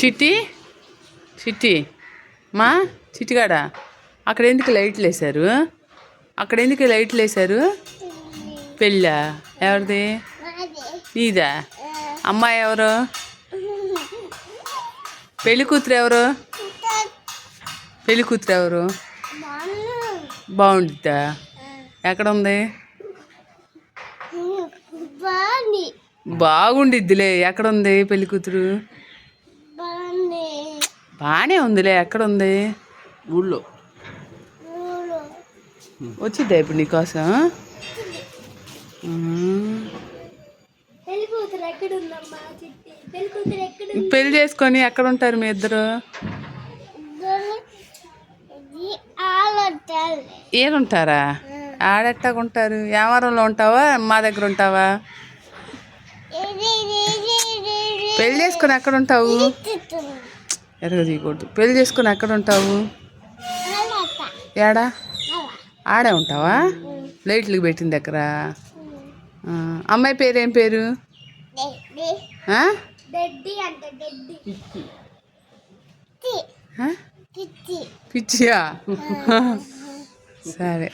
చిట్టి చిట్టి మా చిట్టిగాడ అక్కడ ఎందుకు లైట్లు వేశారు? అక్కడ ఎందుకు లైట్లు వేశారు? పెళ్ళా? ఎవరిది? నీదా? అమ్మాయి ఎవరు? పెళ్ళి కూతురు ఎవరు? పెళ్ళి కూతురు ఎవరు? బాగుండిద్దా? ఎక్కడ ఉంది? బాగుండిద్దిలే. ఎక్కడ ఉంది పెళ్ళి కూతురు? బాగానే ఉందిలే. ఎక్కడ ఉంది? ఊళ్ళో. వచ్చిద్దా ఇప్పుడు నీకోసం? పెళ్ళి చేసుకొని ఎక్కడ ఉంటారు మీ ఇద్దరు? ఏడుంటారా? ఆడెట్టాగుంటారు? యావరంలో ఉంటావా? మా దగ్గర ఉంటావా? పెళ్ళి చేసుకొని ఎక్కడ ఉంటావు? ఎరగ తీయకూడదు. పెళ్ళి చేసుకొని ఎక్కడ ఉంటావు? ఏడా? ఆడే ఉంటావా? లైట్లకు పెట్టిన దగ్గర. అమ్మాయి పేరు ఏం పేరు? పిచ్చియా? సరే.